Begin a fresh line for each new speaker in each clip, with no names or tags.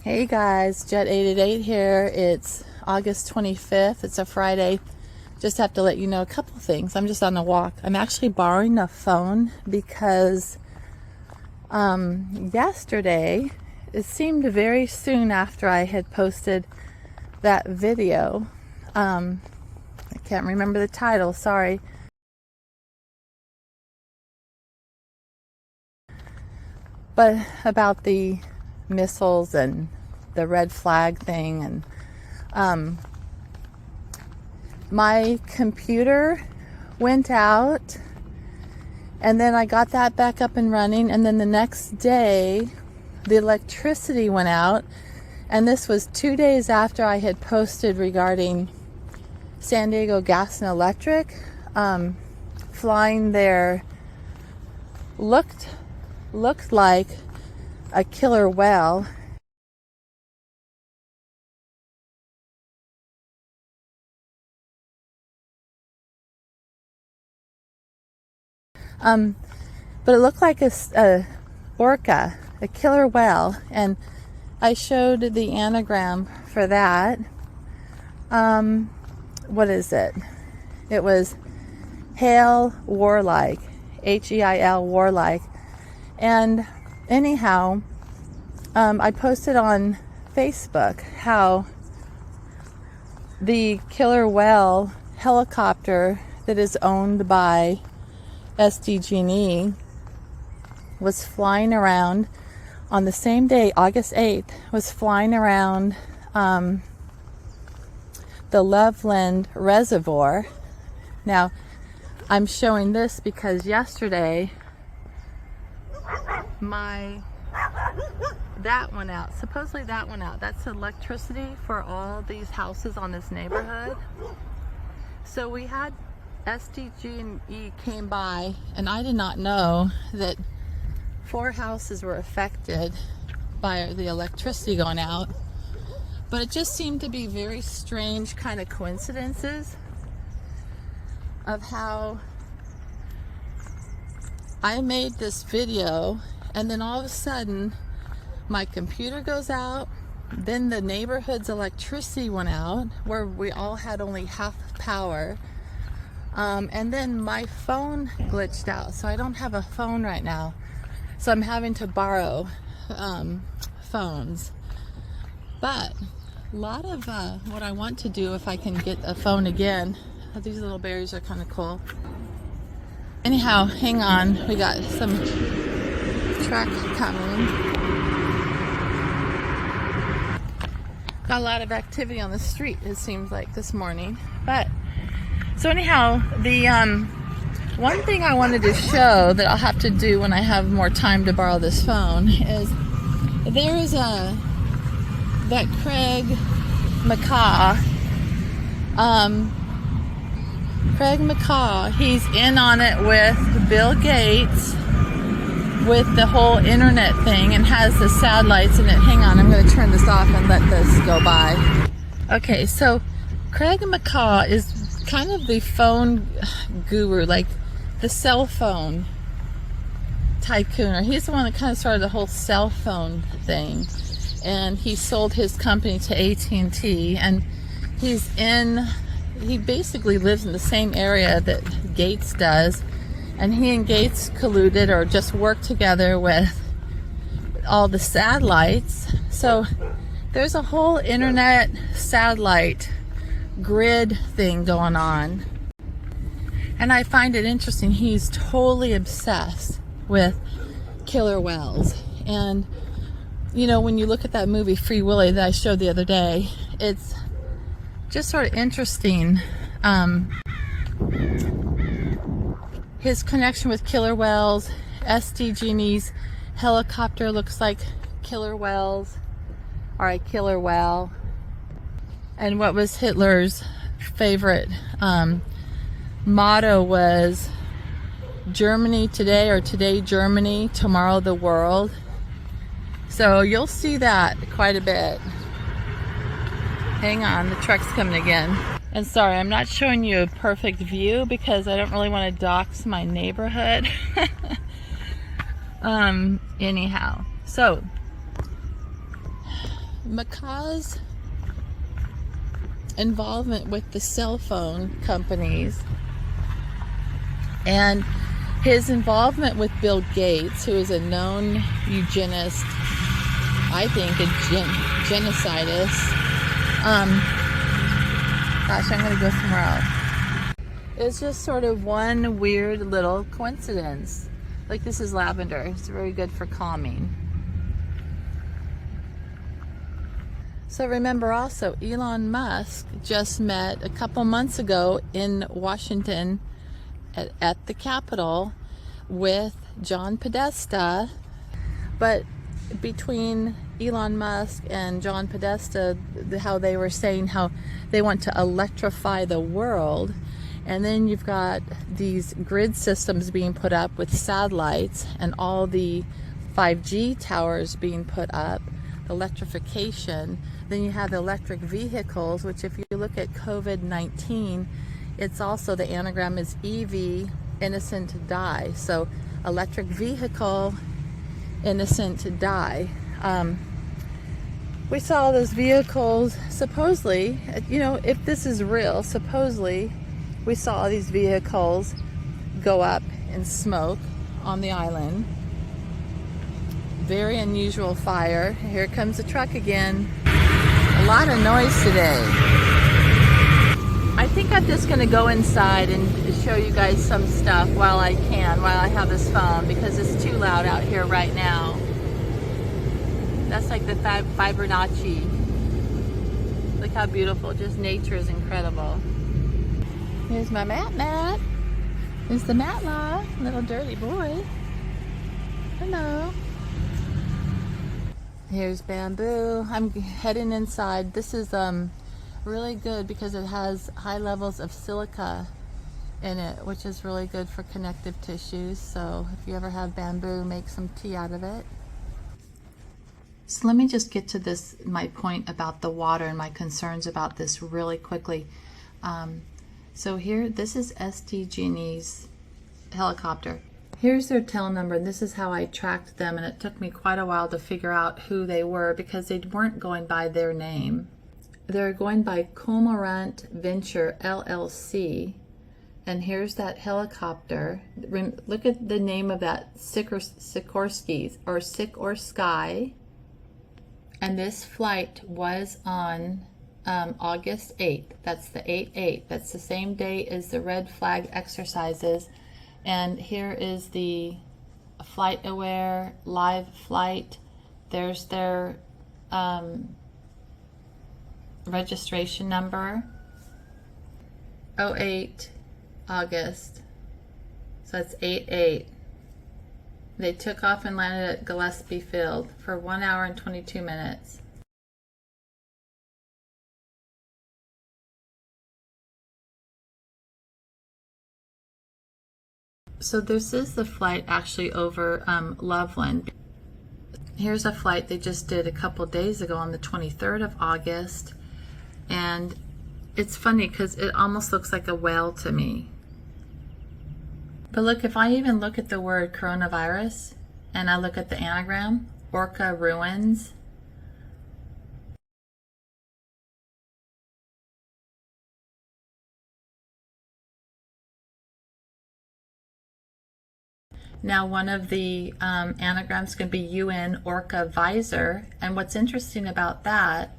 Hey guys, Jet888 here. It's August 25th. It's a Friday. Just have to let you know a couple things. I'm just on a walk. I'm actually borrowing a phone because yesterday, it seemed very soon after I had posted that video. I can't remember the title, sorry. But about the missiles and the red flag thing, and my computer went out, and then I got that back up and running, and then the next day the electricity went out, and this was 2 days after I had posted regarding San Diego Gas and Electric flying there. Looked like a killer whale. But it looked like a orca, a killer whale, and I showed the anagram for that. What is it? It was Hail Warlike, H-E-I-L Warlike. And anyhow, I posted on Facebook how the killer whale helicopter that is owned by SDG&E was flying around on the same day, August 8th, was flying around the Loveland Reservoir. Now, I'm showing this because yesterday that went out. Supposedly that went out. That's electricity for all these houses on this neighborhood. So we had SDG&E came by, and I did not know that 4 houses were affected by the electricity going out. But it just seemed to be very strange kind of coincidences of how I made this video, and then all of a sudden my computer goes out, then the neighborhood's electricity went out where we all had only half power, and then my phone glitched out, so I don't have a phone right now, so I'm having to borrow phones. But a lot of what I want to do, if I can get a phone again, these little berries are kind of cool. Anyhow, hang on, we got some truck coming. Got a lot of activity on the street, it seems like, this morning. But so anyhow, the one thing I wanted to show that I'll have to do when I have more time to borrow this phone is there is that Craig McCaw. Craig McCaw, he's in on it with Bill Gates with the whole internet thing, and has the satellites in it. Hang on, I'm going to turn this off and let this go by. Okay, so Craig McCaw is kind of the phone guru, like the cell phone tycoon, or he's the one that kind of started the whole cell phone thing, and he sold his company to AT&T, and he basically lives in the same area that Gates does, and he and Gates colluded or just worked together with all the satellites. So there's a whole internet satellite grid thing going on, and I find it interesting. He's totally obsessed with killer whales, and you know, when you look at that movie Free Willy that I showed the other day, it's just sort of interesting, his connection with killer whales. SDG&E's helicopter looks like killer whales, or a killer whale. And what was Hitler's favorite motto was Germany today, or today Germany, tomorrow the world. So you'll see that quite a bit. Hang on, the truck's coming again. And sorry, I'm not showing you a perfect view because I don't really want to dox my neighborhood. Anyhow, so McCaw's involvement with the cell phone companies and his involvement with Bill Gates, who is a known eugenist, I think a genocidist. Gosh, I'm going to go somewhere else. It's just sort of one weird little coincidence. Like, this is lavender. It's very good for calming. So remember also, Elon Musk just met a couple months ago in Washington at the Capitol with John Podesta. But between Elon Musk and John Podesta, how they were saying how they want to electrify the world. And then you've got these grid systems being put up with satellites and all the 5G towers being put up, electrification. Then you have electric vehicles, which if you look at COVID-19, it's also, the anagram is EV, innocent to die. So electric vehicle, innocent to die. We saw those vehicles, supposedly, you know, if this is real, supposedly we saw these vehicles go up in smoke on the island. Very unusual fire. Here comes the truck again. A lot of noise today. I think I'm just going to go inside and show you guys some stuff while I have this phone, because it's too loud out here right now. That's like the Fibonacci. Look how beautiful. Just nature is incredible. Here's my Matt. There's the Matla, little dirty boy. Hello. Here's bamboo. I'm heading inside. This is really good because it has high levels of silica in it, which is really good for connective tissues. So if you ever have bamboo, make some tea out of it. So let me just get to this, my point about the water and my concerns about this really quickly. So here, this is SDG&E's helicopter. Here's their tail number, and this is how I tracked them, and it took me quite a while to figure out who they were because they weren't going by their name. They're going by Cormorant Venture LLC, and here's that helicopter. Look at the name of that Sikorsky, or Sky, and this flight was on August 8th. That's the 8/8. That's the same day as the red flag exercises. And here is the Flight Aware live flight. There's their registration number. 08 August. So it's 8/8. They took off and landed at Gillespie Field for 1 hour and 22 minutes. So this is the flight actually over Loveland. Here's a flight they just did a couple days ago on the 23rd of August. And it's funny because it almost looks like a whale to me. But look, if I even look at the word coronavirus and I look at the anagram, Orca ruins, now one of the anagrams can be UN Orca Visor, and what's interesting about that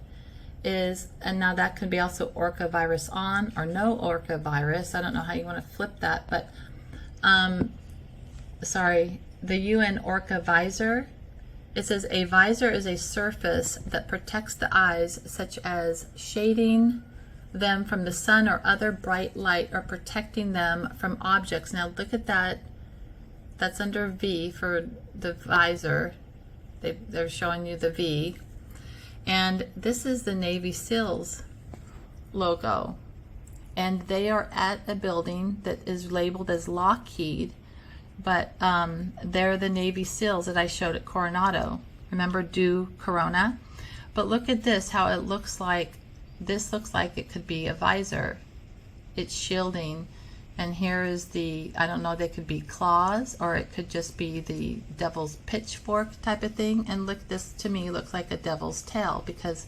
is, and now that could be also Orca virus on or no Orca virus. I don't know how you want to flip that, but sorry, the UN Orca Visor, it says a visor is a surface that protects the eyes, such as shading them from the sun or other bright light, or protecting them from objects. Now look at that. That's under V for the visor. They're showing you the V. And this is the Navy SEALs logo. And they are at a building that is labeled as Lockheed, but they're the Navy SEALs that I showed at Coronado. Remember, do Corona? But look at this, how it looks like, this looks like it could be a visor. It's shielding. And here is the, I don't know, they could be claws, or it could just be the devil's pitchfork type of thing. And look, this to me looks like a devil's tail because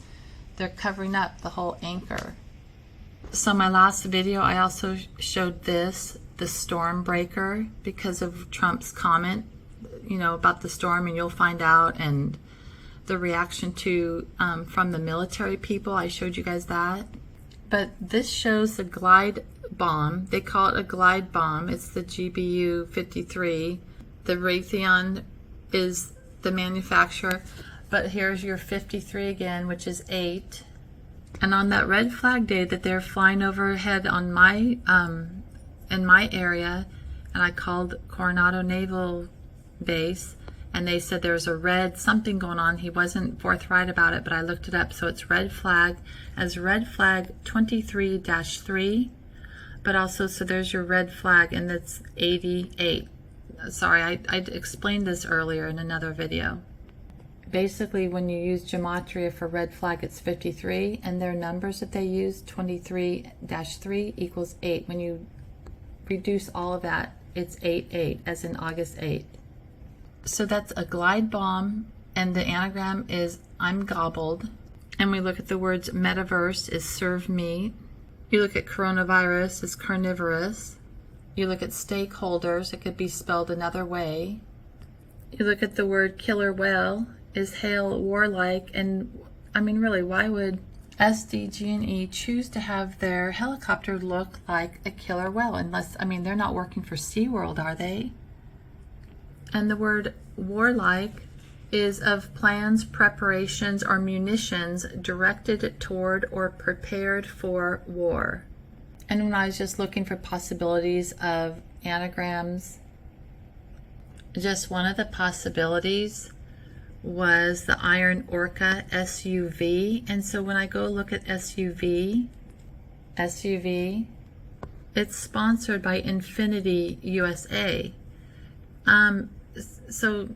they're covering up the whole anchor. So my last video, I also showed this, the storm breaker, because of Trump's comment, you know, about the storm, and you'll find out, and the reaction to from the military people. I showed you guys that. But this shows the glide bomb. They call it a glide bomb. It's the GBU 53. The Raytheon is the manufacturer. But here's your 53 again, which is 8. And on that red flag day that they're flying overhead on my in my area, and I called Coronado Naval Base, and they said there's a red something going on. He wasn't forthright about it, but I looked it up. So it's red flag as red flag 23-3, but also, so there's your red flag, and that's 88. Sorry, I explained this earlier in another video. Basically, when you use gematria for red flag, it's 53, and their numbers that they use, 23-3 equals 8. When you reduce all of that, it's 88, as in August 8th. So that's a glide bomb, and the anagram is I'm gobbled. And we look at the words metaverse is serve meat. You look at coronavirus is carnivorous. You look at stakeholders, it could be spelled another way. You look at the word killer whale is hail warlike, and I mean, really, why would SDG&E choose to have their helicopter look like a killer whale? Unless, I mean, they're not working for SeaWorld, are they? And the word warlike is of plans, preparations, or munitions directed toward or prepared for war. And when I was just looking for possibilities of anagrams, just one of the possibilities was the Iron Orca SUV. And so when I go look at SUV, it's sponsored by Infinity USA. So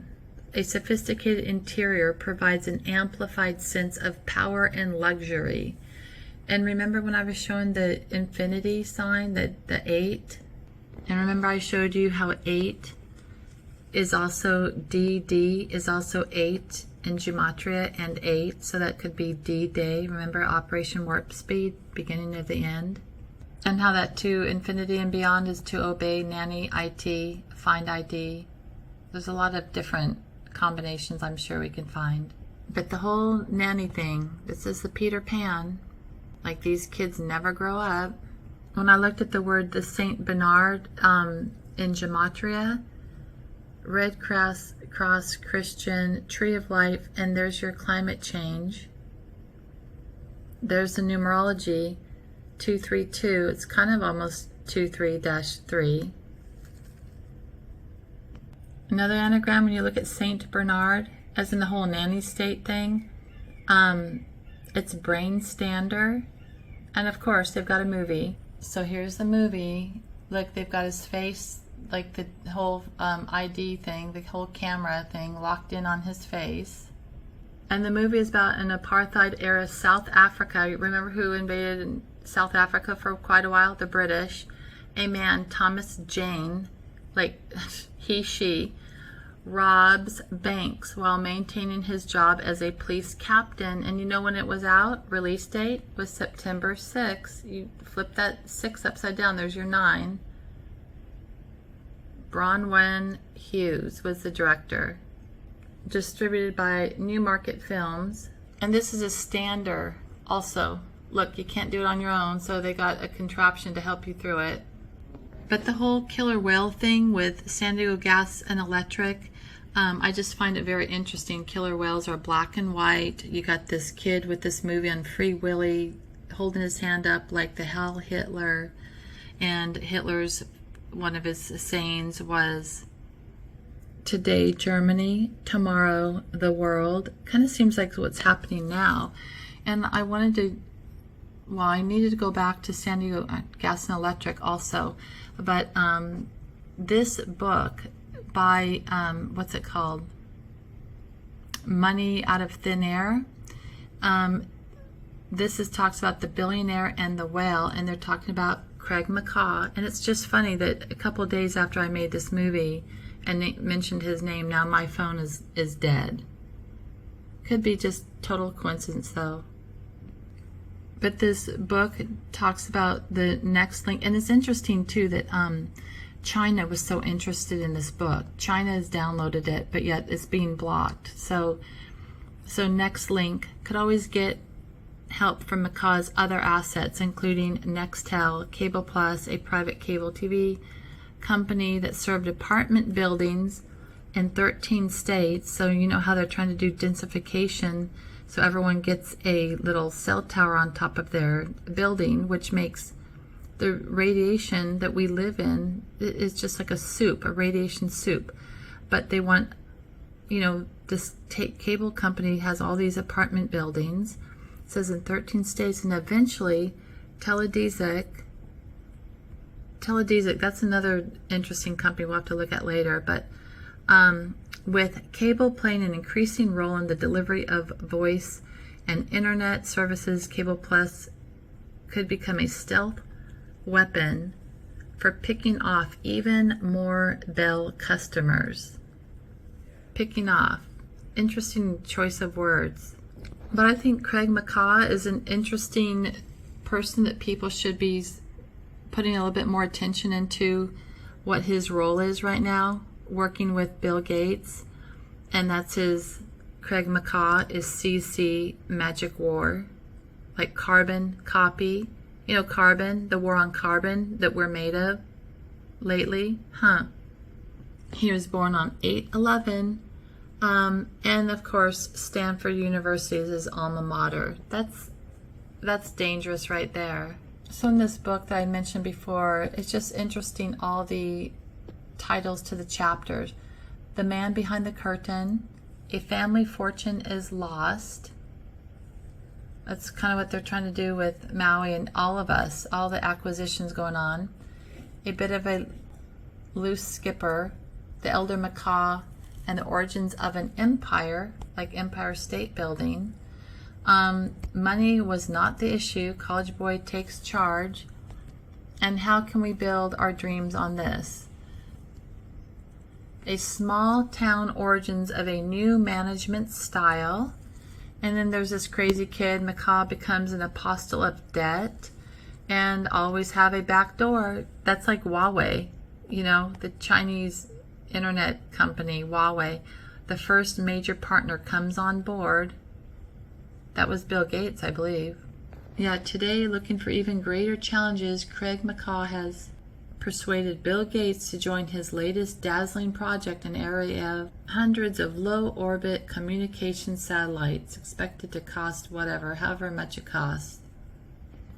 a sophisticated interior provides an amplified sense of power and luxury. And remember when I was showing the infinity sign, the 8? And remember I showed you how 8 is also, DD is also 8 in gematria, and 8, so that could be D-Day. Remember Operation Warp Speed, beginning of the end? And how that to infinity and beyond is to obey, nanny, IT, find ID. There's a lot of different combinations I'm sure we can find. But the whole nanny thing, this is the Peter Pan. Like, these kids never grow up. When I looked at the word, the Saint Bernard in gematria, Red Cross Christian, Tree of Life, and there's your climate change. There's the numerology, 232. It's kind of almost 23-3. Another anagram, when you look at Saint Bernard, as in the whole nanny state thing, it's brain stander. And of course, they've got a movie. So here's the movie. Look, they've got his face, like the whole ID thing, the whole camera thing locked in on his face. And the movie is about an apartheid era South Africa. You remember who invaded South Africa for quite a while? The British. A man, Thomas Jane, like she, robs banks while maintaining his job as a police captain. And you know when it was out? Release date was September 6th. You flip that 6 upside down, there's your 9. Bronwyn Hughes was the director. Distributed by Newmarket Films. And this is a stander also. Look, you can't do it on your own, so they got a contraption to help you through it. But the whole killer whale thing with San Diego Gas and Electric, I just find it very interesting. Killer whales are black and white. You got this kid with this movie on Free Willy holding his hand up like the Heil Hitler. And Hitler's, one of his sayings was, today Germany, tomorrow the world. Kind of seems like what's happening now. And I wanted to, well, I needed to go back to San Diego Gas and Electric also. But this book by, what's it called? Money Out of Thin Air. This talks about the billionaire and the whale, and they're talking about Craig McCaw, and it's just funny that a couple of days after I made this movie and mentioned his name, now my phone is dead. Could be just total coincidence though. But this book talks about the next link, and it's interesting too that China was so interested in this book. China has downloaded it, but yet it's being blocked. So next link could always get help from McCaw's other assets, including Nextel, Cable Plus, a private cable TV company that served apartment buildings in 13 states. So you know how they're trying to do densification, so everyone gets a little cell tower on top of their building, which makes the radiation that we live in is just like a soup, a radiation soup. But they want, you know, this cable company has all these apartment buildings. It says in 13 states, and eventually Teledesic, that's another interesting company we'll have to look at later, but with cable playing an increasing role in the delivery of voice and internet services, Cable Plus could become a stealth weapon for picking off even more Bell customers. Picking off. Interesting choice of words. But I think Craig McCaw is an interesting person that people should be putting a little bit more attention into what his role is right now, working with Bill Gates. And that's Craig McCaw is CC Magic War, like carbon copy. You know, carbon, the war on carbon that we're made of lately. He was born on 8/11. And of course, Stanford University is his alma mater. That's dangerous right there. So in this book that I mentioned before, it's just interesting, all the titles to the chapters. The Man Behind the Curtain, A Family Fortune is Lost. That's kind of what they're trying to do with Maui and all of us, all the acquisitions going on. A Bit of a Loose Skipper, The Elder McCaw, and the Origins of an Empire, like Empire State Building. Money Was Not the Issue, College Boy Takes Charge, and How Can We Build Our Dreams on This? A Small Town Origins of a New Management Style. And then there's this crazy kid, McCaw becomes an apostle of debt and always have a back door. That's like Huawei, you know, the Chinese internet company, Huawei. The first major partner comes on board. That was Bill Gates, I believe. Yeah, today, looking for even greater challenges, Craig McCaw has persuaded Bill Gates to join his latest dazzling project, an area of hundreds of low-orbit communication satellites expected to cost however much it costs.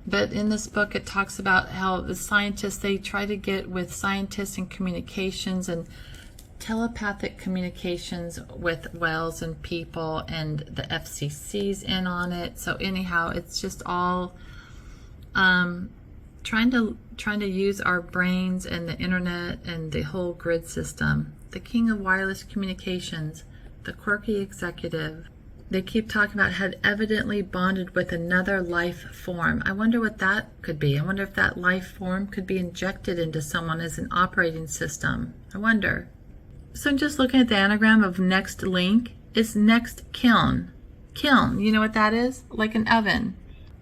But in this book, it talks about how the scientists, they try to get with scientists and communications and telepathic communications with whales and people, and the FCC's in on it. So anyhow, it's just all trying to use our brains and the internet and the whole grid system. The king of wireless communications, the quirky executive. They keep talking about had evidently bonded with another life form. I wonder what that could be. I wonder if that life form could be injected into someone as an operating system. I wonder. So I'm just looking at the anagram of next link. It's next kiln. Kiln, you know what that is? Like an oven.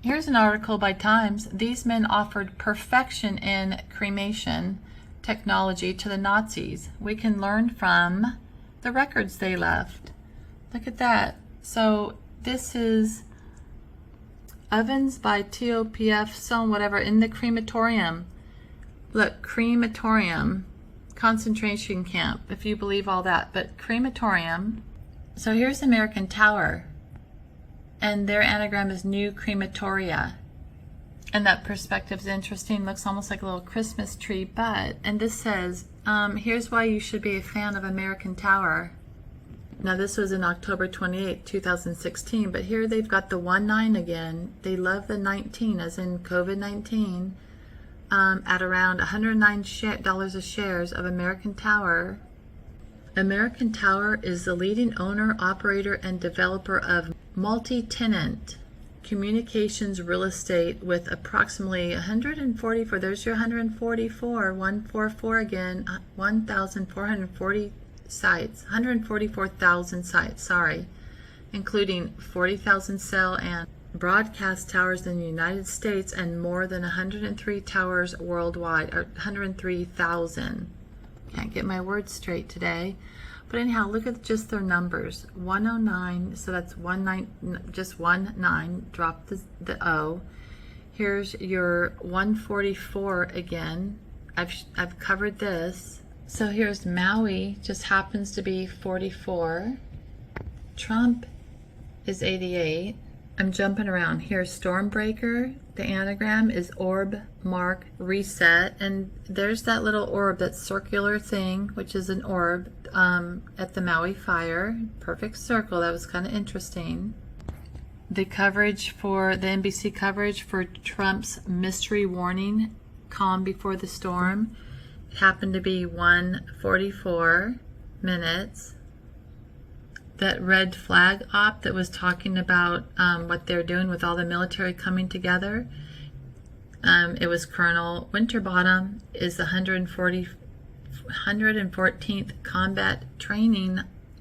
Here's an article by Times. These men offered perfection in cremation technology to the Nazis. We can learn from the records they left. Look at that. So this is ovens by TOPF, so whatever, in the crematorium. Look, crematorium, concentration camp, if you believe all that, but crematorium. So here's American Tower, and their anagram is New Crematoria. And that perspective is interesting. Looks almost like a little Christmas tree, but, and this says, here's why you should be a fan of American Tower. Now this was in October 28, 2016, but here they've got the 19 again. They love the 19, as in COVID-19, at around $109 a shares of American Tower. American Tower is the leading owner, operator, and developer of multi-tenant communications real estate with approximately 144, there's your 144, 144 again, 1,440 sites, 144,000 sites, sorry, including 40,000 cell and broadcast towers in the United States and more than 103 towers worldwide, or 103,000. Can't get my words straight today. But anyhow, look at just their numbers. 109, so that's 19, just 19, drop the O. Here's your 144 again. I've covered this. So here's Maui, just happens to be 44. Trump is 88. I'm jumping around. Here's Stormbreaker. The anagram is orb, mark, reset. And there's that little orb, that circular thing, which is an orb at the Maui fire. Perfect circle. That was kind of interesting. The coverage for the NBC coverage for Trump's mystery warning, calm before the storm, happened to be 1:44 minutes. That red flag op that was talking about what they're doing with all the military coming together, it was Colonel Winterbottom, is the 114th Combat Training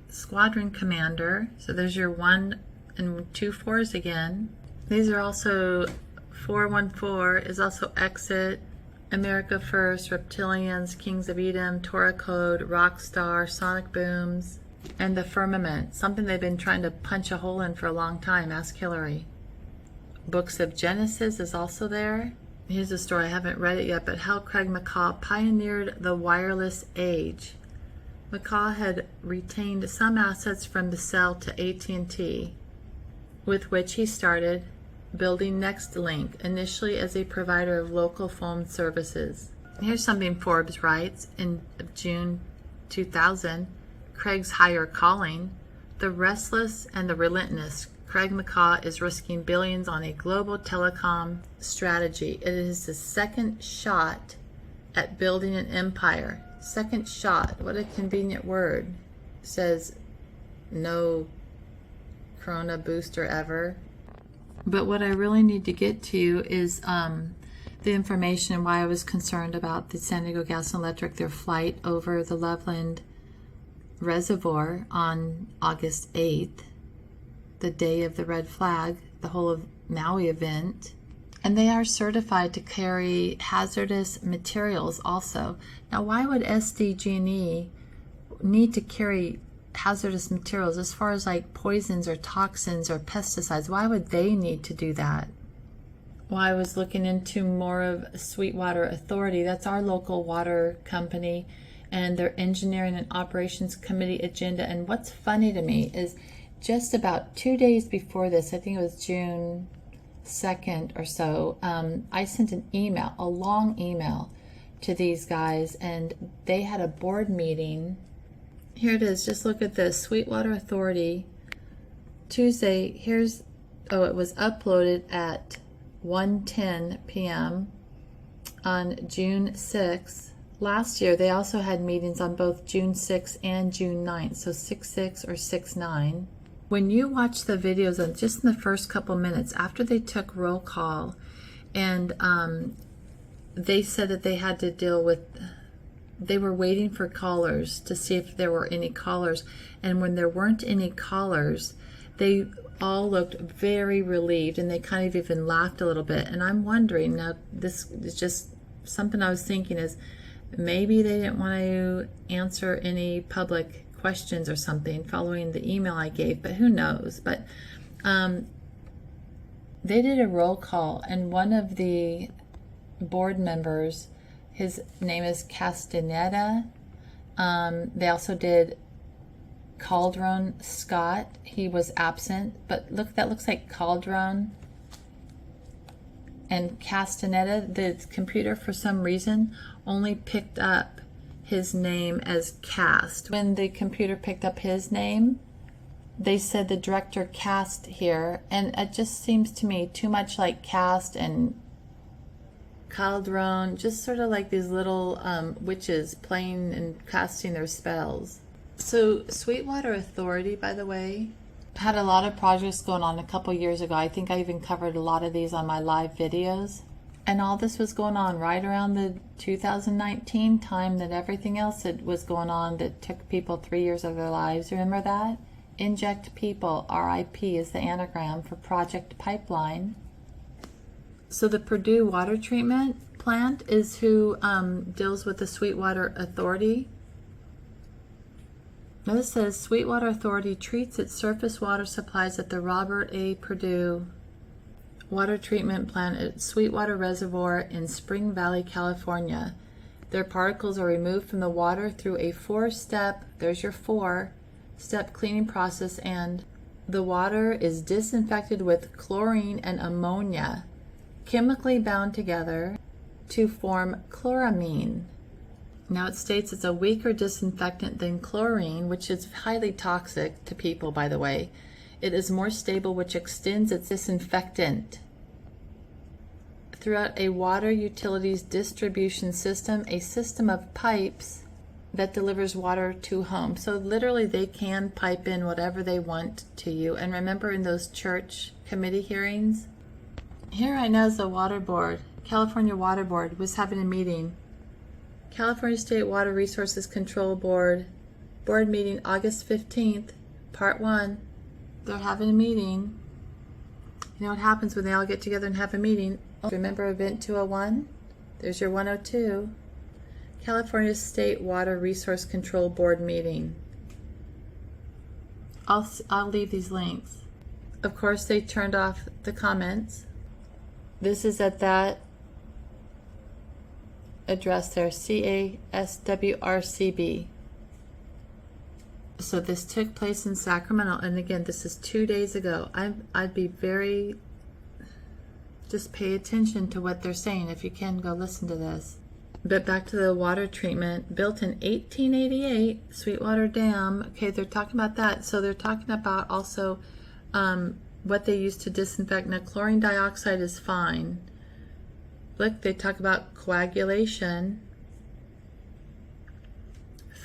Squadron Commander. So there's your 1 and 2 4s again. These are also 414 is also Exit, America First, Reptilians, Kings of Edom, Torah Code, Rockstar, Sonic Booms, and the Firmament, something they've been trying to punch a hole in for a long time. Ask Hillary. Books of Genesis is also there. Here's a story, I haven't read it yet, but how Craig McCaw pioneered the wireless age. McCaw had retained some assets from the sale to AT&T, with which he started building NextLink, initially as a provider of local phone services. Here's something Forbes writes in June 2000. Craig's higher calling, the restless and the relentless. Craig McCaw is risking billions on a global telecom strategy. It is his second shot at building an empire. Second shot, what a convenient word. Says no Corona booster ever. But what I really need to get to is the information and why I was concerned about the San Diego Gas and Electric, their flight over the Loveland Reservoir on August 8th, the day of the red flag, the whole of Maui event. And they are certified to carry hazardous materials also. Now, why would SDG&E need to carry hazardous materials as far as like poisons or toxins or pesticides? Why would they need to do that? Well, I was looking into more of Sweetwater Authority. That's our local water company, and their engineering and operations committee agenda. And what's funny to me is just about 2 days before this, I think it was June 2nd or so, I sent an email, a long email to these guys, and they had a board meeting. Here it is, just look at this, Sweetwater Authority, Tuesday, here's, oh, it was uploaded at 1:10 p.m. on June 6th. Last year, they also had meetings on both June 6th and June 9th, so 6/6 or 6/9. When you watch the videos, and just in the first couple minutes, after they took roll call, and they said that they had to deal with, they were waiting for callers to see if there were any callers, and when there weren't any callers, they all looked very relieved, and they kind of even laughed a little bit. And I'm wondering, now this is just something I was thinking is, maybe they didn't want to answer any public questions or something following the email I gave, but who knows. But they did a roll call, and one of the board members, his name is Castaneda. They also did Calderon Scott. He was absent, but look, that looks like Calderon. And Castaneda, the computer for some reason only picked up his name as Cast. When the computer picked up his name, they said the director Cast here, and it just seems to me too much like Cast and Calderon, just sort of like these little witches playing and casting their spells. So Sweetwater Authority, by the way, Had a lot of projects going on a couple years ago. I think I even covered a lot of these on my live videos. And all this was going on right around the 2019 time that everything else that was going on that took people 3 years of their lives. Remember that? Inject People, RIP, is the anagram for Project Pipeline. So the Purdue Water Treatment Plant is who deals with the Sweetwater Authority. Now this says Sweetwater Authority treats its surface water supplies at the Robert A. Purdue Water Treatment Plant at Sweetwater Reservoir in Spring Valley, California. Their particles are removed from the water through a there's your four-step cleaning process, and the water is disinfected with chlorine and ammonia, chemically bound together to form chloramine. Now it states it's a weaker disinfectant than chlorine, which is highly toxic to people, by the way. It is more stable, which extends its disinfectant throughout a water utilities distribution system, a system of pipes that delivers water to homes. So literally they can pipe in whatever they want to you. And remember in those church committee hearings, here I know the water board, California Water Board was having a meeting. California State Water Resources Control Board meeting August 15th, part 1. They're having a meeting. You know what happens when they all get together and have a meeting? Remember event 201? There's your 102. California State Water Resource Control Board meeting. I'll leave these links. Of course, they turned off the comments. This is at that address there, CASWRCB. So this took place in Sacramento, and again, this is 2 days ago. I'd be very, just pay attention to what they're saying. If you can, go listen to this. But back to the water treatment, built in 1888, Sweetwater Dam. Okay, they're talking about that. So they're talking about also what they use to disinfect. Now, chlorine dioxide is fine. Look, they talk about coagulation.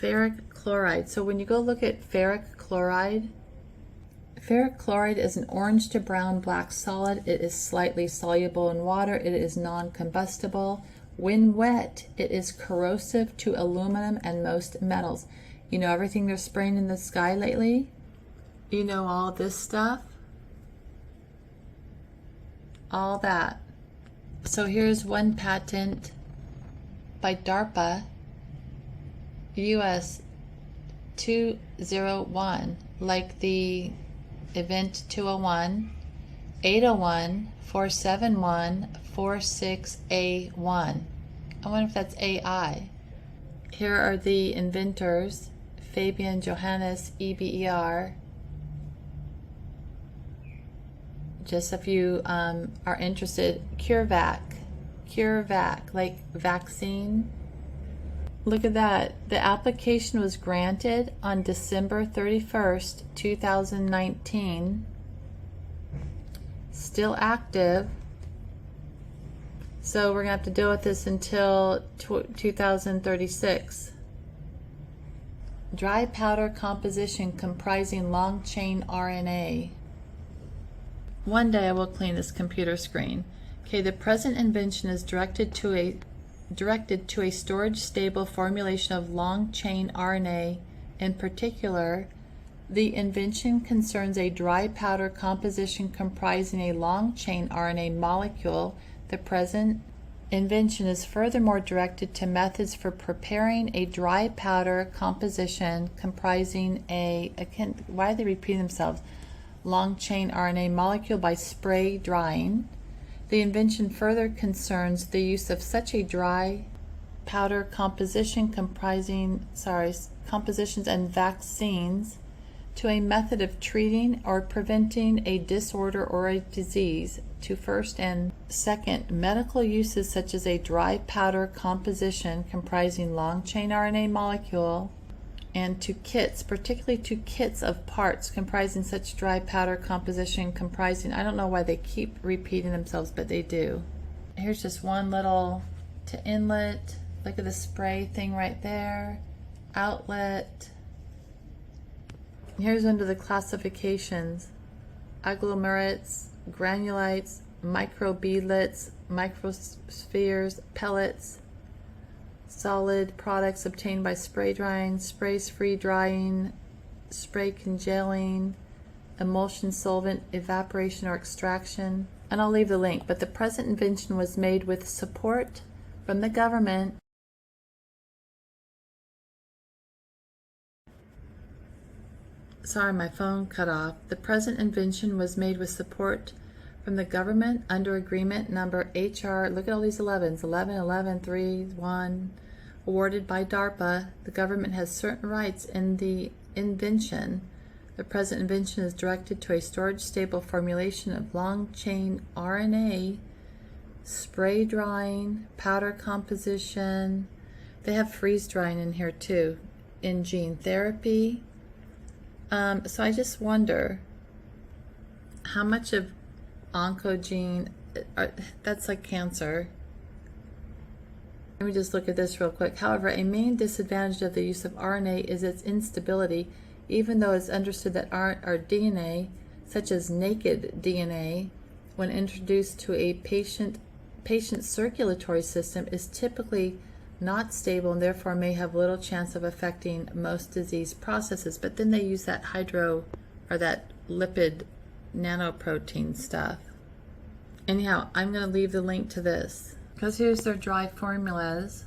Ferric chloride. So when you go look at ferric chloride is an orange to brown black solid. It is slightly soluble in water. It is non-combustible. When wet, it is corrosive to aluminum and most metals. You know everything they're spraying in the sky lately? You know all this stuff? All that. So here's one patent by DARPA, US 201, like the event 201, 801, 471, 46A1. I wonder if that's AI. Here are the inventors, Fabian Johannes EBER. Just if you are interested, CureVac, like vaccine. Look at that. The application was granted on December 31st, 2019. Still active. So we're going to have to deal with this until 2036. Dry powder composition comprising long chain RNA. One day I will clean this computer screen. Okay, the present invention is directed to a storage stable formulation of long chain RNA. In particular, the invention concerns a dry powder composition comprising a long chain RNA molecule. The present invention is furthermore directed to methods for preparing a dry powder composition comprising why are they repeating themselves? Long chain RNA molecule by spray drying. The invention further concerns the use of such a dry powder composition compositions and vaccines to a method of treating or preventing a disorder or a disease. To first and second, medical uses such as a dry powder composition comprising long chain RNA molecule, and to kits, particularly to kits of parts comprising such dry powder composition comprising, I don't know why they keep repeating themselves, but they do. Here's just one little to inlet. Look at the spray thing right there. Outlet. Here's under the classifications: agglomerates, granulites, microbeadlets, microspheres, pellets, solid products obtained by spray drying, sprays free drying, spray congealing, emulsion solvent, evaporation or extraction. And I'll leave the link, but the present invention was made with support from the government. Sorry, my phone cut off. The present invention was made with support from the government under agreement number HR, look at all these 11s, 11, 11, 3, 1, awarded by DARPA. The government has certain rights in the invention. The present invention is directed to a storage stable formulation of long chain RNA, spray drying, powder composition. They have freeze drying in here too, in gene therapy. So I just wonder how much of oncogene, that's like cancer. Let me just look at this real quick. However, a main disadvantage of the use of RNA is its instability, even though it's understood that our DNA, such as naked DNA, when introduced to a patient's circulatory system, is typically not stable and therefore may have little chance of affecting most disease processes. But then they use that that lipid nanoprotein stuff. Anyhow, I'm going to leave the link to this because here's their dry formulas.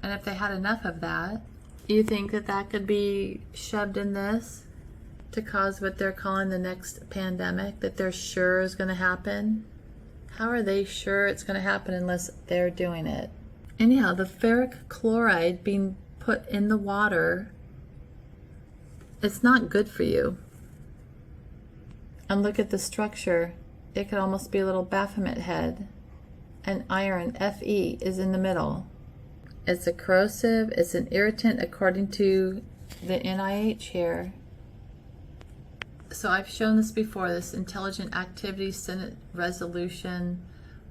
And if they had enough of that, you think that that could be shoved in this to cause what they're calling the next pandemic that they're sure is going to happen? How are they sure it's going to happen unless they're doing it? Anyhow, the ferric chloride being put in the water, it's not good for you. And look at the structure. It could almost be a little Baphomet head. And iron, Fe, is in the middle. It's a corrosive, it's an irritant according to the NIH here. So I've shown this before, this Intelligent Activity Senate resolution,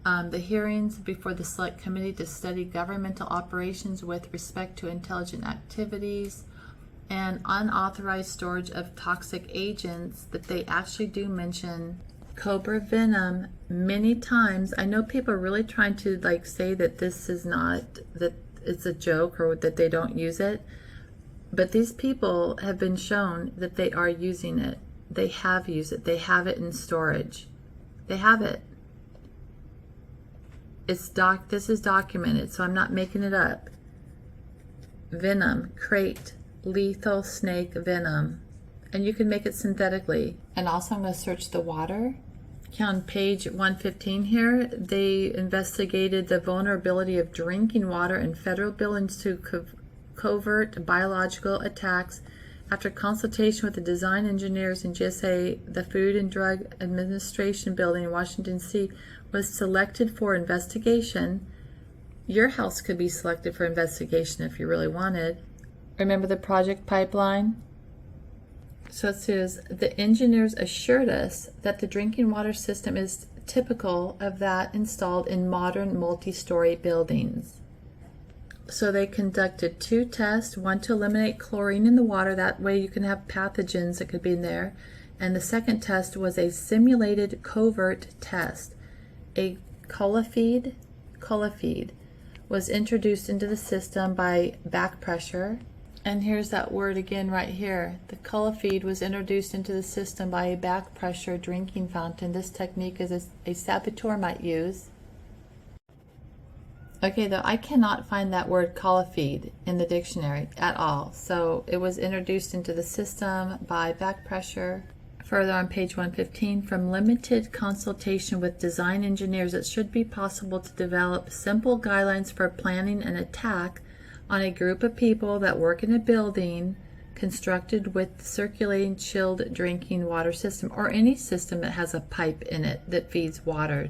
the hearings before the Select Committee to study governmental operations with respect to intelligent activities, and unauthorized storage of toxic agents, that they actually do mention cobra venom many times. I know people are really trying to say that this is not, that it's a joke or that they don't use it, but these people have been shown that they are using it. They have used it. They have it in storage. They have it. This is documented, so I'm not making it up. Venom, crate, lethal snake venom. And you can make it synthetically. And also I'm going to search the water. On page 115 here, they investigated the vulnerability of drinking water in federal buildings to covert biological attacks. After consultation with the design engineers in GSA, the Food and Drug Administration building in Washington, D.C. was selected for investigation. Your house could be selected for investigation if you really wanted. Remember the project pipeline? So it says, the engineers assured us that the drinking water system is typical of that installed in modern multi-story buildings. So they conducted 2 tests, one to eliminate chlorine in the water, that way you can have pathogens that could be in there, and the second test was a simulated covert test. A colifeed was introduced into the system by back pressure. And here's that word again right here. The colifeed was introduced into the system by a back pressure drinking fountain. This technique is a saboteur might use. Okay, though I cannot find that word colifeed in the dictionary at all. So it was introduced into the system by back pressure. Further on page 115, from limited consultation with design engineers, it should be possible to develop simple guidelines for planning an attack on a group of people that work in a building constructed with circulating chilled drinking water system, or any system that has a pipe in it that feeds water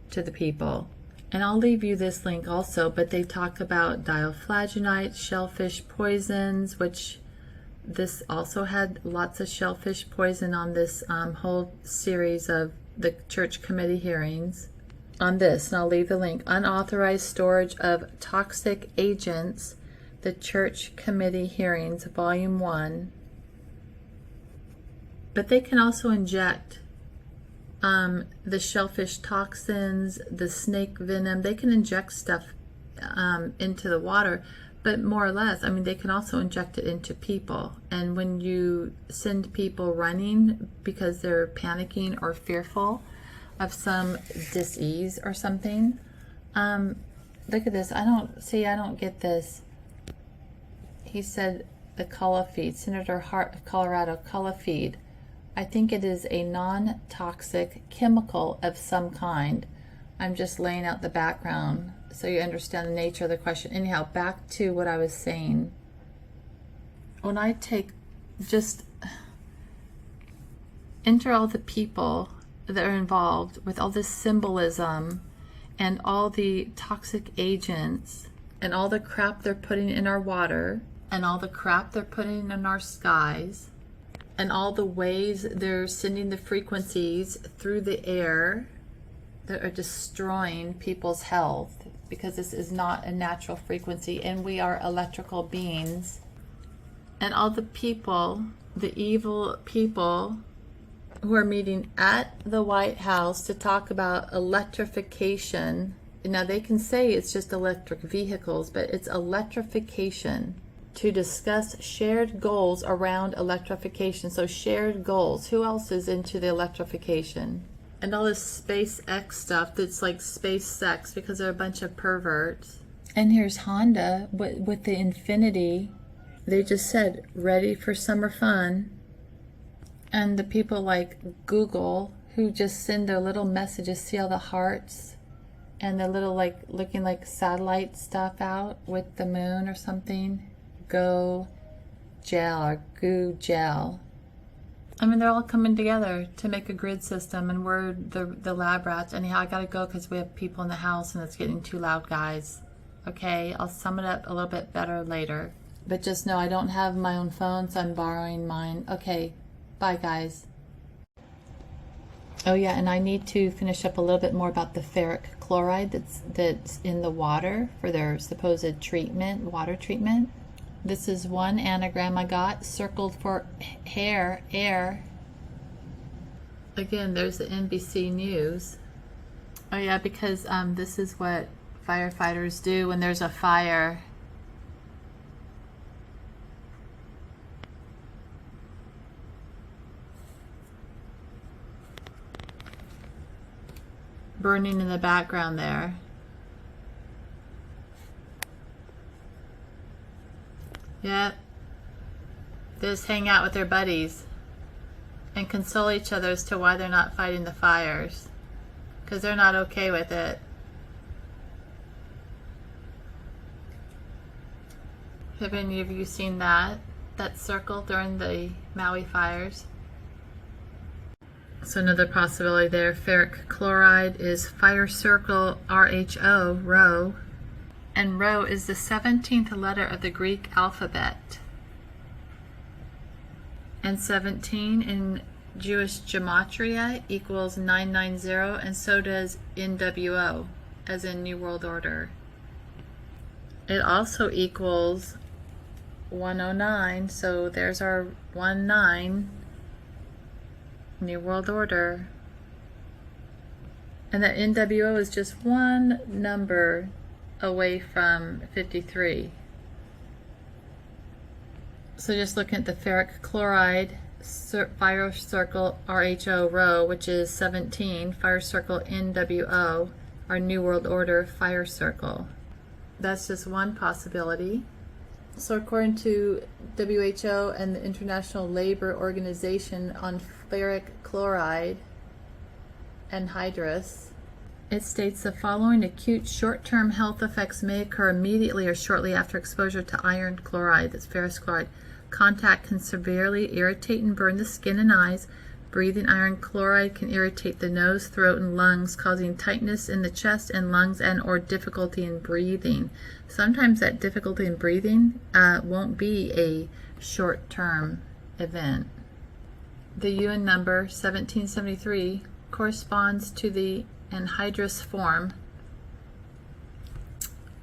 to the people. And I'll leave you this link also, but they talk about dioflagonites, shellfish poisons, which this also had lots of shellfish poison on this whole series of the church committee hearings on this. And I'll leave the link. Unauthorized storage of toxic agents, the church committee hearings, volume 1. But they can also inject the shellfish toxins, the snake venom. They can inject stuff into the water, but more or less, I mean, they can also inject it into people. And when you send people running because they're panicking or fearful of some disease or something, look at this. I don't get this. He said the Culla feed, Senator Hart of Colorado, Culla feed. I think it is a non-toxic chemical of some kind. I'm just laying out the background so you understand the nature of the question. Anyhow, back to what I was saying. When I just enter all the people that are involved with all this symbolism and all the toxic agents and all the crap they're putting in our water and all the crap they're putting in our skies and all the ways they're sending the frequencies through the air that are destroying people's health, because this is not a natural frequency and we are electrical beings. And all the people, the evil people who are meeting at the White House to talk about electrification. Now they can say it's just electric vehicles, but it's electrification, to discuss shared goals around electrification. So shared goals. Who else is into the electrification? And all this SpaceX stuff that's like space sex, because they're a bunch of perverts. And here's Honda with the Infinity. They just said, ready for summer fun. And the people like Google, who just send their little messages, see all the hearts and the little like looking like satellite stuff out with the moon or something. Go gel or goo gel. I mean, they're all coming together to make a grid system, and we're the lab rats. Anyhow, I gotta go because we have people in the house and it's getting too loud, guys. Okay, I'll sum it up a little bit better later. But just know I don't have my own phone, so I'm borrowing mine. Okay, bye guys. Oh yeah, and I need to finish up a little bit more about the ferric chloride that's in the water for their supposed treatment, water treatment. This is one anagram I got, circled for hair, air. Again, there's the NBC News. Oh yeah, because this is what firefighters do when there's a fire. Burning in the background there. Yep. They just hang out with their buddies and console each other as to why they're not fighting the fires, because they're not okay with it. Have any of you seen that circle during the Maui fires? So another possibility there, ferric chloride is fire circle RHO, rho. And rho is the 17th letter of the Greek alphabet. And 17 in Jewish gematria equals 990, and so does NWO, as in New World Order. It also equals 109, so there's our 19, New World Order. And that NWO is just one number away from 53. So just looking at the ferric chloride, fire circle RHO, rho, which is 17, fire circle NWO, our New World Order fire circle. That's just one possibility. So according to WHO and the International Labor Organization on ferric chloride anhydrous, it states the following acute short-term health effects may occur immediately or shortly after exposure to iron chloride, that's ferrous chloride. Contact can severely irritate and burn the skin and eyes. Breathing iron chloride can irritate the nose, throat, and lungs, causing tightness in the chest and lungs and or difficulty in breathing. Sometimes that difficulty in breathing won't be a short-term event. The UN number 1773 corresponds to the anhydrous form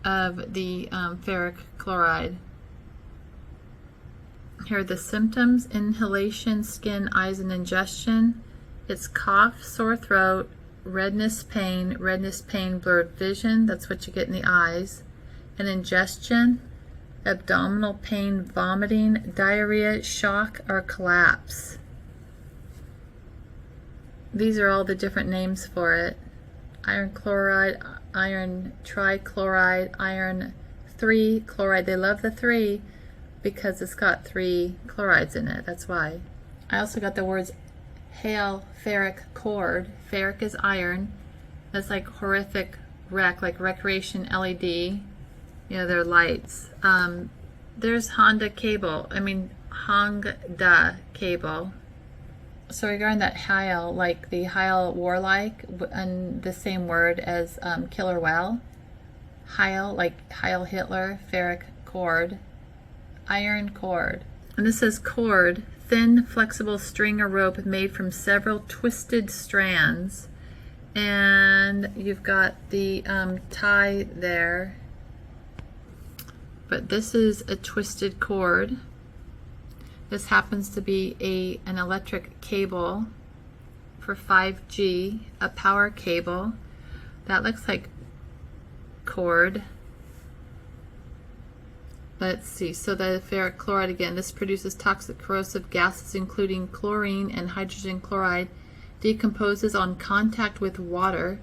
of the ferric chloride. Here are the symptoms: inhalation, skin, eyes, and ingestion. It's cough, sore throat, redness, pain, blurred vision. That's what you get in the eyes. And ingestion, abdominal pain, vomiting, diarrhea, shock, or collapse. These are all the different names for it. Iron chloride, iron trichloride, iron 3 chloride. They love the 3 because it's got 3 chlorides in it. That's why. I also got the words hail, ferric, cord. Ferric is iron. That's like horrific wreck, like recreation LED. You know, they're lights. There's Honda cable. Hongda cable. So regarding that Heil, like the Heil warlike, and the same word as killer whale. Heil, like Heil Hitler, ferric cord, iron cord. And this says cord, thin, flexible string or rope made from several twisted strands. And you've got the tie there. But this is a twisted cord. This happens to be an electric cable for 5G, a power cable. That looks like cord. Let's see, so the ferric chloride again, this produces toxic corrosive gases including chlorine and hydrogen chloride, decomposes on contact with water.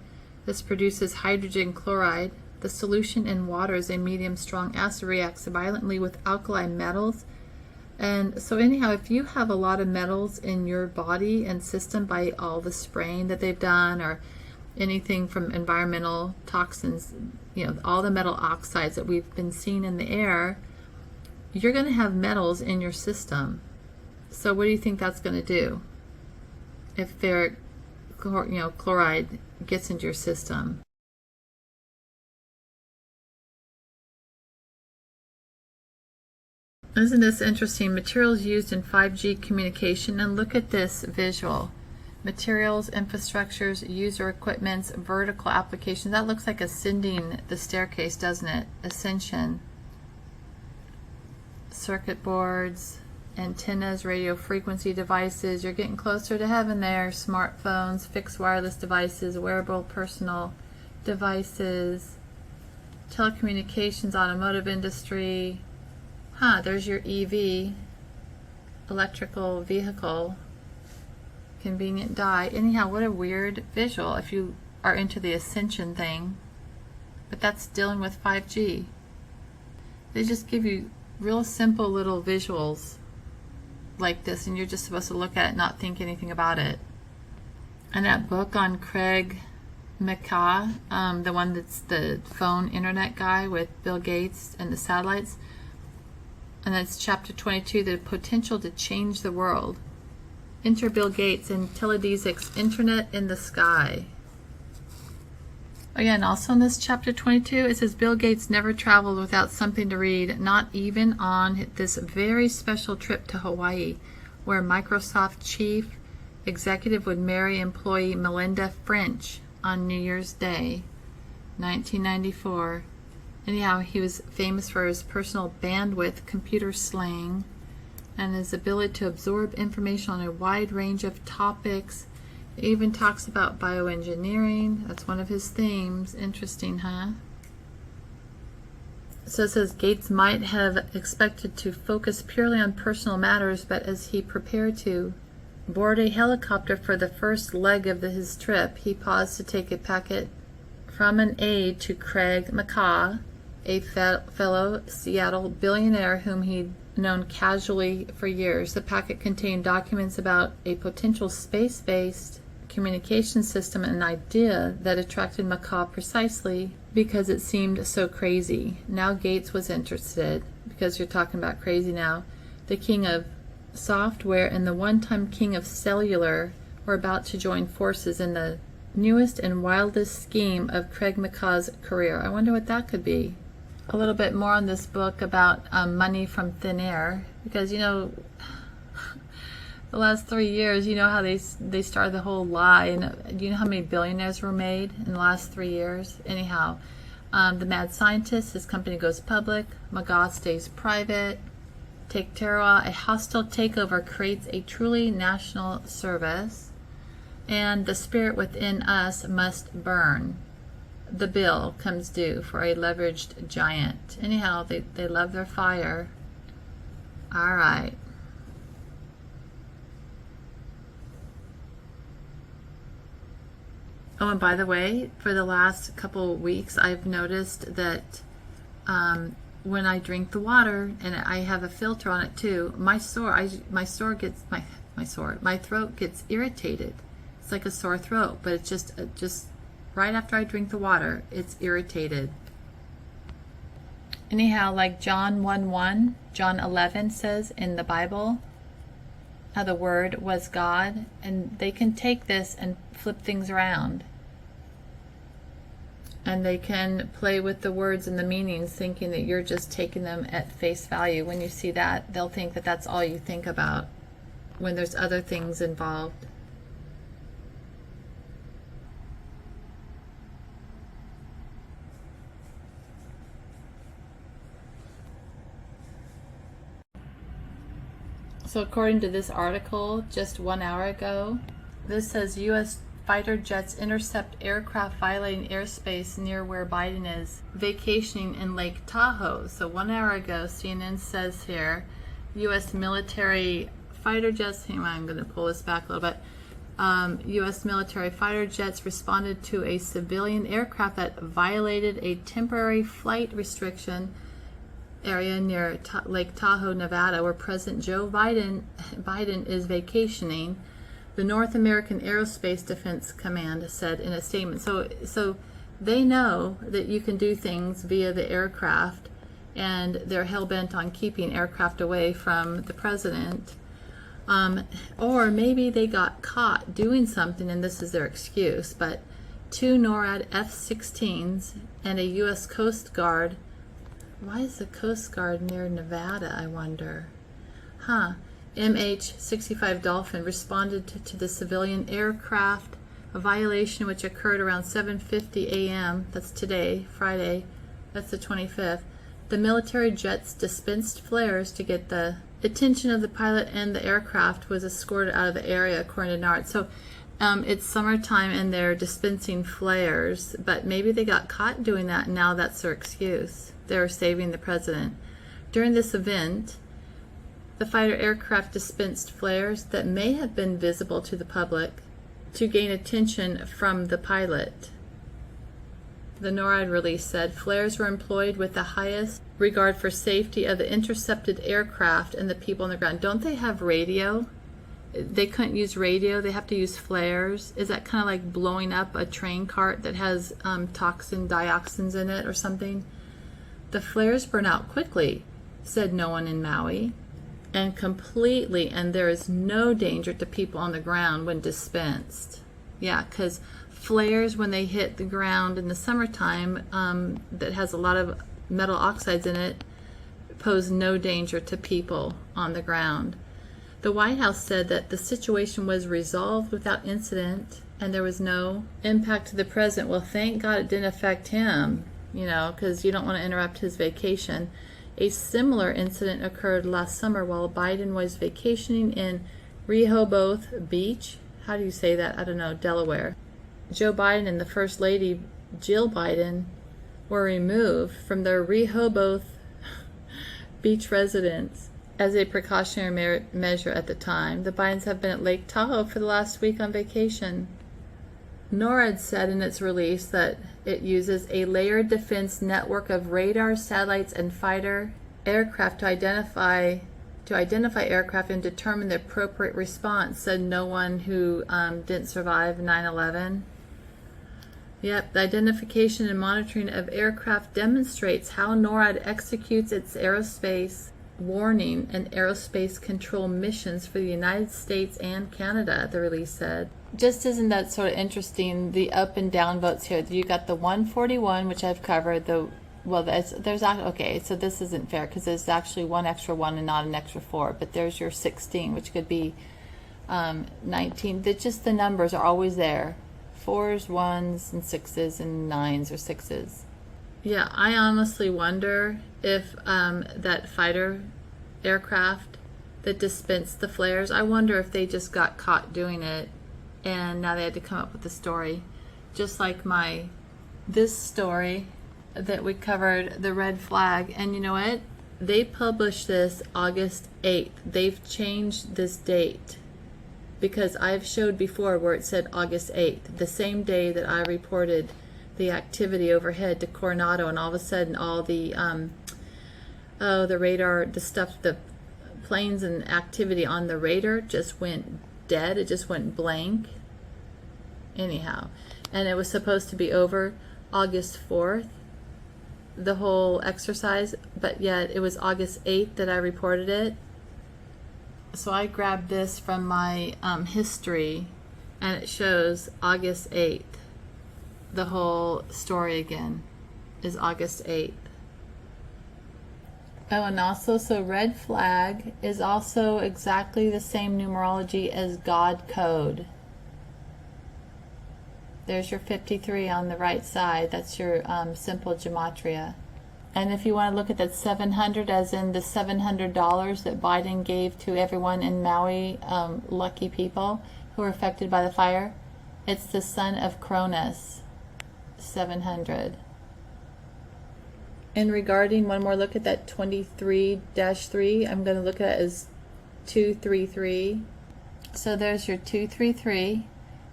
This produces hydrogen chloride. The solution in water is a medium strong acid, reacts violently with alkali metals. And so anyhow, if you have a lot of metals in your body and system by all the spraying that they've done or anything from environmental toxins, you know, all the metal oxides that we've been seeing in the air, you're going to have metals in your system. So what do you think that's going to do if ferric, chloride gets into your system? Isn't this interesting? Materials used in 5G communication, and look at this visual. Materials, infrastructures, user equipments, vertical applications. That looks like ascending the staircase, doesn't it? Ascension. Circuit boards, antennas, radio frequency devices. You're getting closer to heaven there. Smartphones, fixed wireless devices, wearable personal devices, telecommunications, automotive industry. There's your EV, electrical vehicle, convenient dye. Anyhow, what a weird visual if you are into the ascension thing. But that's dealing with 5G. They just give you real simple little visuals like this, and you're just supposed to look at it and not think anything about it. And that book on Craig McCaw, the one that's the phone internet guy with Bill Gates and the satellites, and that's chapter 22, the potential to change the world. Enter Bill Gates and Teledesics, Internet in the Sky. Again, also in this chapter 22, it says Bill Gates never traveled without something to read, not even on this very special trip to Hawaii, where Microsoft chief executive would marry employee Melinda French on New Year's Day, 1994. Anyhow, he was famous for his personal bandwidth, computer slang, and his ability to absorb information on a wide range of topics. It even talks about bioengineering. That's one of his themes. Interesting, huh? So it says Gates might have expected to focus purely on personal matters, but as he prepared to board a helicopter for the first leg of his trip, he paused to take a packet from an aide to Craig McCaw, a fellow Seattle billionaire whom he'd known casually for years. The packet contained documents about a potential space-based communication system, an idea that attracted McCaw precisely because it seemed so crazy. Now Gates was interested, because you're talking about crazy now. The king of software and the one-time king of cellular were about to join forces in the newest and wildest scheme of Craig McCaw's career. I wonder what that could be. A little bit more on this book about money from thin air, because the last 3 years, you know how they started the whole lie, and do you know how many billionaires were made in the last 3 years? Anyhow, the mad scientist, his company goes public, McCaw stays private. take Tarawa, a hostile takeover creates a truly national service, and the spirit within us must burn. The bill comes due for a leveraged giant. Anyhow, they love their fire. All right. Oh, and by the way, for the last couple of weeks, I've noticed that when I drink the water, and I have a filter on it too, my throat gets irritated. It's like a sore throat, but it's just right after I drink the water, it's irritated. Anyhow, like John 1:1, John 11 says in the Bible, how the Word was God, and they can take this and flip things around. And they can play with the words and the meanings, thinking that you're just taking them at face value. When you see that, they'll think that that's all you think about when there's other things involved. So according to this article just 1 hour ago, this says U.S. fighter jets intercept aircraft violating airspace near where Biden is vacationing in Lake Tahoe. So 1 hour ago, CNN says here, U.S. military fighter jets, hang on, I'm going to pull this back a little bit. U.S. military fighter jets responded to a civilian aircraft that violated a temporary flight restriction area near Lake Tahoe, Nevada, where President Joe Biden is vacationing. The North American Aerospace Defense Command said in a statement. So they know that you can do things via the aircraft, and they're hell-bent on keeping aircraft away from the president. Or maybe they got caught doing something and this is their excuse. But 2 NORAD F-16s and a U.S. Coast Guard. Why is the Coast Guard near Nevada, I wonder? MH-65 Dolphin responded to the civilian aircraft, a violation which occurred around 7:50 a.m. That's today, Friday. That's the 25th. The military jets dispensed flares to get the attention of the pilot, and the aircraft was escorted out of the area, according to NARD. So it's summertime and they're dispensing flares, but maybe they got caught doing that and now that's their excuse. They're saving the president. During this event, the fighter aircraft dispensed flares that may have been visible to the public to gain attention from the pilot. The NORAD release said flares were employed with the highest regard for safety of the intercepted aircraft and the people on the ground. Don't they have radio? They couldn't use radio. They have to use flares. Is that kind of like blowing up a train cart that has dioxins in it or something? The flares burn out quickly, said no one in Maui. And completely, and there is no danger to people on the ground when dispensed. Yeah, because flares, when they hit the ground in the summertime, that has a lot of metal oxides in it, pose no danger to people on the ground. The White House said that the situation was resolved without incident and there was no impact to the president. Well, thank God it didn't affect him, because you don't want to interrupt his vacation. A similar incident occurred last summer while Biden was vacationing in Rehoboth Beach. How do you say that? I don't know, Delaware. Joe Biden and the First Lady, Jill Biden, were removed from their Rehoboth Beach residence as a precautionary measure at the time. The Bidens have been at Lake Tahoe for the last week on vacation. NORAD said in its release that it uses a layered defense network of radar, satellites, and fighter aircraft to identify aircraft and determine the appropriate response, said no one who didn't survive 9/11. Yep, the identification and monitoring of aircraft demonstrates how NORAD executes its aerospace warning and aerospace control missions for the United States and Canada, the release said. Just isn't that sort of interesting, the up and down votes here? You got the 141, which I've covered. Okay, so this isn't fair because there's actually one extra one and not an extra 4, but there's your 16, which could be 19. Just the numbers are always there. 4s, 1s, and 6s, and 9s or 6s. Yeah, I honestly wonder if that fighter aircraft that dispensed the flares. I wonder if they just got caught doing it and now they had to come up with a story. Just like this story that we covered, the red flag. And you know what? They published this August 8th. They've changed this date because I've showed before where it said August 8th, the same day that I reported the activity overhead to Coronado, and all of a sudden all the the radar, the stuff, the planes and activity on the radar just went dead. It just went blank. Anyhow, and it was supposed to be over August 4th, the whole exercise, but yet it was August 8th that I reported it. So I grabbed this from my history, and it shows August 8th. The whole story again is August 8th. Oh, and also, so red flag is also exactly the same numerology as God code. There's your 53 on the right side. That's your simple gematria. And if you want to look at that 700, as in the $700 that Biden gave to everyone in Maui, lucky people who were affected by the fire, it's the son of Cronus, 700. And regarding one more look at that 23-3, I'm going to look at it as 233. So there's your 233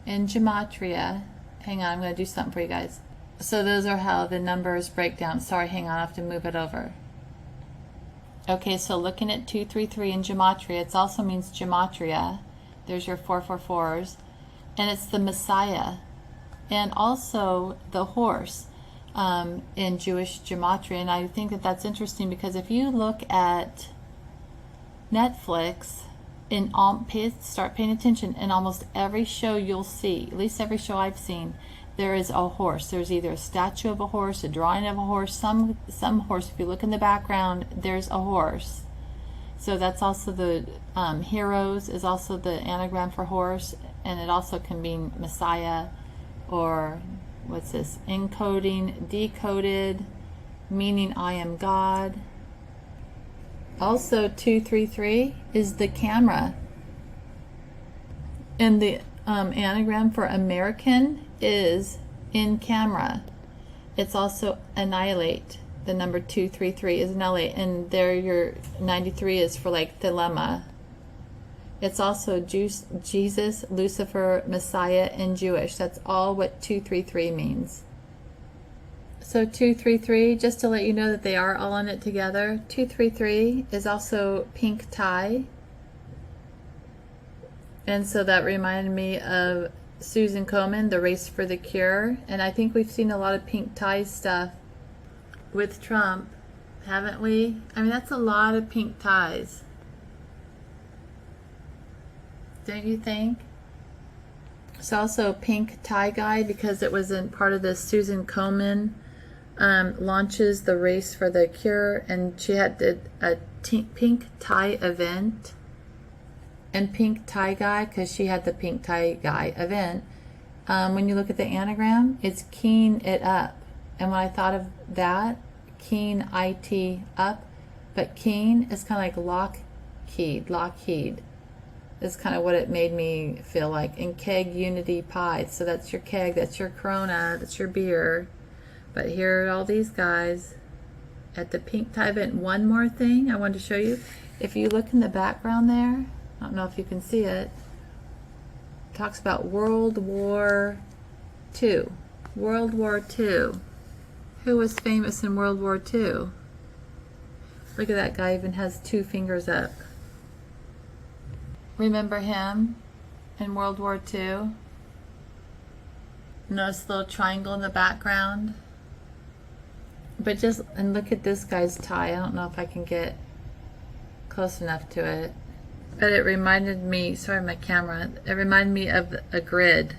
in gematria. Hang on, I'm going to do something for you guys. So those are how the numbers break down. Sorry, hang on, I have to move it over. Okay, so looking at 233 in gematria, it also means gematria. There's your 444s. And it's the Messiah. And also the horse in Jewish gematria. And I think that that's interesting because if you look at Netflix, start paying attention, in almost every show you'll see, at least every show I've seen, there is a horse. There's either a statue of a horse, a drawing of a horse, some horse. If you look in the background, there's a horse. So that's also the heroes is also the anagram for horse, and it also can mean Messiah, or what's this? Encoding, decoded, meaning I am God. Also 233 is the camera. And the anagram for American is in camera. It's also annihilate. The number 233 is annihilate, and there your 93 is for like dilemma. It's also Jesus, Lucifer, Messiah, and Jewish. That's all what 233 means. So 233, just to let you know that they are all in it together, 233 is also pink tie. And so that reminded me of Susan Komen, The Race for the Cure. And I think we've seen a lot of pink tie stuff with Trump, haven't we? I mean, that's a lot of pink ties. Don't you think? It's also pink tie guy because it was in part of the Susan Komen launches The Race for the Cure, and she had a pink tie event. And pink tie guy because she had the pink tie guy event. When you look at the anagram, it's keen it up. And when I thought of that, keen IT up, but keen is kind of like Lockheed is kind of what it made me feel like. And keg unity pie, so that's your keg, that's your Corona, that's your beer. But here are all these guys at the pink tie event. One more thing I wanted to show you. If you look in the background there, I don't know if you can see it, it talks about World War II. World War II. Who was famous in World War II? Look at that guy, even has 2 fingers up. Remember him in World War II? Notice the little triangle in the background? But and look at this guy's tie. I don't know if I can get close enough to it. But it reminded me, sorry my camera, it reminded me of a grid.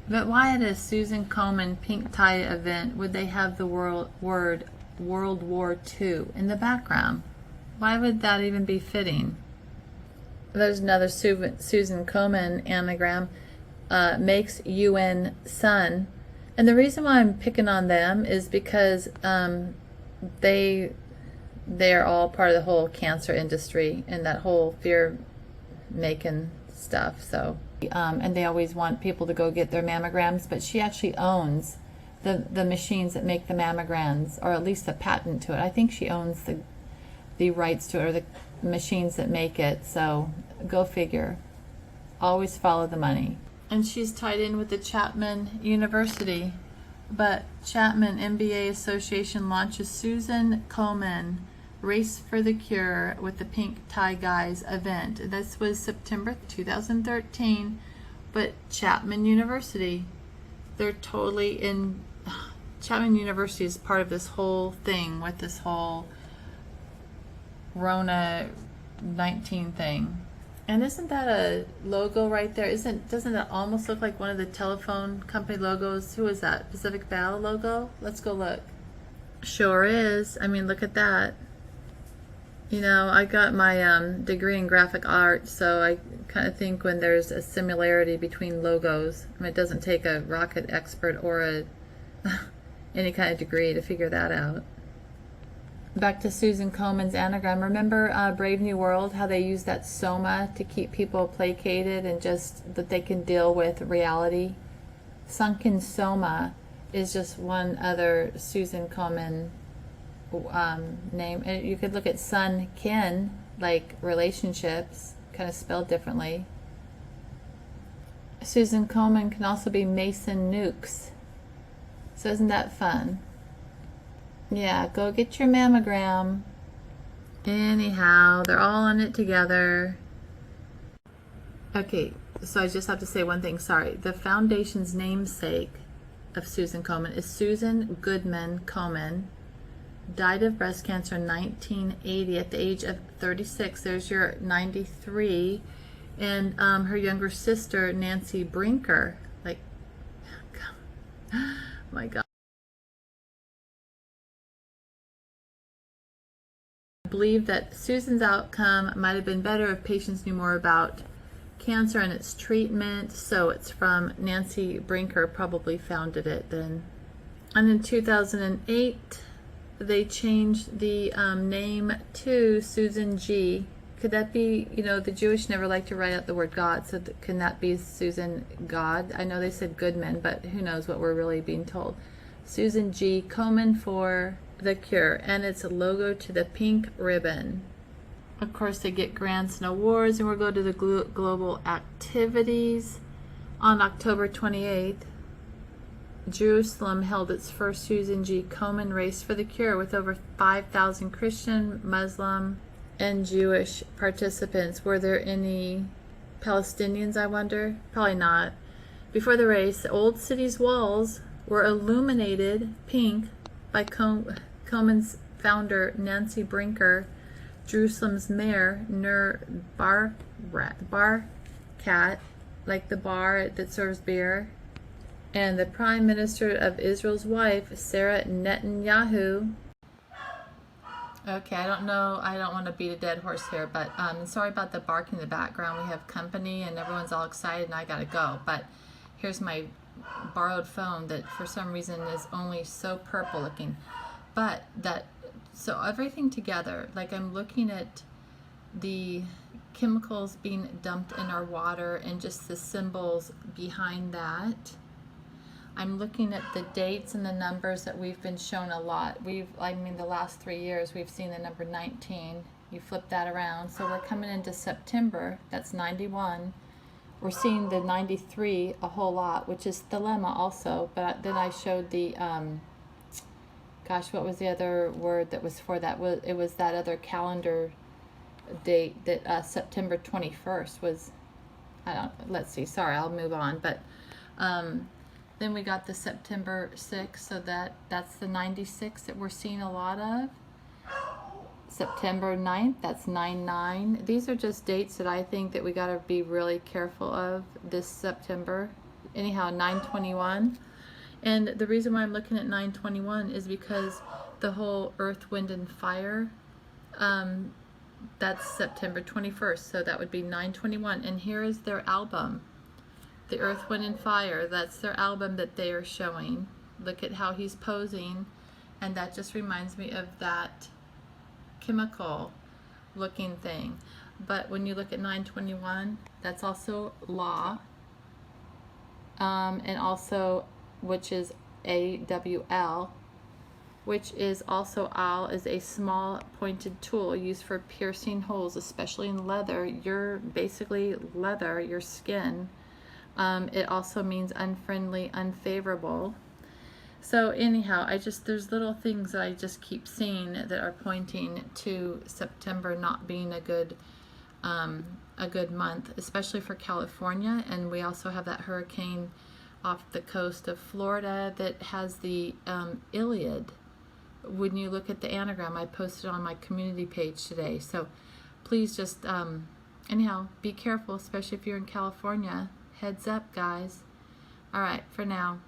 But why at a Susan Komen pink tie event would they have the word World War II in the background? Why would that even be fitting? There's another Susan Komen anagram, makes UN sun. And the reason why I'm picking on them is because they they're all part of the whole cancer industry and that whole fear making stuff. So, and they always want people to go get their mammograms, but she actually owns the machines that make the mammograms, or at least the patent to it. I think she owns the rights to it, or the machines that make it. So go figure. Always follow the money. And she's tied in with the Chapman University. But Chapman MBA Association launches Susan Komen Race for the Cure with the Pink Tie Guys event. This was September 2013. But Chapman University, they're totally in. Chapman University is part of this whole thing with this whole Rona 19 thing. And isn't that a logo right there? Doesn't that almost look like one of the telephone company logos? Who is that? Pacific Bell logo? Let's go look. Sure is. I mean, look at that. You know, I got my degree in graphic art, so I kind of think when there's a similarity between logos, I mean, it doesn't take a rocket expert or any kind of degree to figure that out. Back to Susan Komen's anagram. Remember Brave New World, how they use that soma to keep people placated and just that they can deal with reality? Sunken soma is just one other Susan Komen name. And you could look at sun kin, like relationships, kind of spelled differently. Susan Komen can also be Mason Nukes. So isn't that fun? Yeah, go get your mammogram. Anyhow, they're all in it together. Okay, so I just have to say one thing, sorry. The foundation's namesake of Susan Komen is Susan Goodman Komen. Died of breast cancer in 1980 at the age of 36. There's your 93. And her younger sister, Nancy Brinker. Like, my God. I believe that Susan's outcome might have been better if patients knew more about cancer and its treatment. So it's from Nancy Brinker, probably founded it then. And in 2008, they changed the name to Susan G. Could that be, you know, the Jewish never like to write out the word God, so can that be Susan God? I know they said Goodman, but who knows what we're really being told. Susan G. Komen for the Cure, and it's a logo to the pink ribbon. Of course, they get grants and awards, and we'll go to the global activities. On October 28th, Jerusalem held its first Susan G. Komen Race for the Cure with over 5,000 Christian, Muslim, and Jewish participants. Were there any Palestinians, I wonder? Probably not. Before the race, the old city's walls were illuminated pink by Komen's founder, Nancy Brinker, Jerusalem's mayor, Nur Barkat, like the bar that serves beer, and the Prime Minister of Israel's wife, Sarah Netanyahu. Okay, I don't know, I don't want to beat a dead horse here, but sorry about the bark in the background. We have company and everyone's all excited and I gotta go. But here's my borrowed phone that for some reason is only so purple looking. But so everything together, like I'm looking at the chemicals being dumped in our water and just the symbols behind that. I'm looking at the dates and the numbers that we've been shown a lot. I mean, the last 3 years, we've seen the number 19. You flip that around. So we're coming into September. That's 91. We're seeing the 93 a whole lot, which is thelema also. But then I showed the, gosh, what was the other word that was for that? It was that other calendar date that September 21st was, let's see, sorry, I'll move on. But, then we got the September 6th, so that's the 96 that we're seeing a lot of. September 9th, that's 99. These are just dates that I think that we got to be really careful of this September. Anyhow, 9/21. And the reason why I'm looking at 9/21 is because the whole Earth, Wind, and Fire, that's September 21st, so that would be 9/21. And here is their album. The Earth, Wind, and Fire, that's their album that they are showing. Look at how he's posing, and that just reminds me of that chemical looking thing. But when you look at 921, that's also law, and also, which is AWL, which is also awl, is a small pointed tool used for piercing holes, especially in leather. You're basically leather, your skin. It also means unfriendly, unfavorable. So anyhow, there's little things that I just keep seeing that are pointing to September not being a good month, especially for California. And we also have that hurricane off the coast of Florida that has the Iliad. When you look at the anagram, I posted on my community page today. So please just, anyhow, be careful, especially if you're in California. Heads up, guys. All right, for now.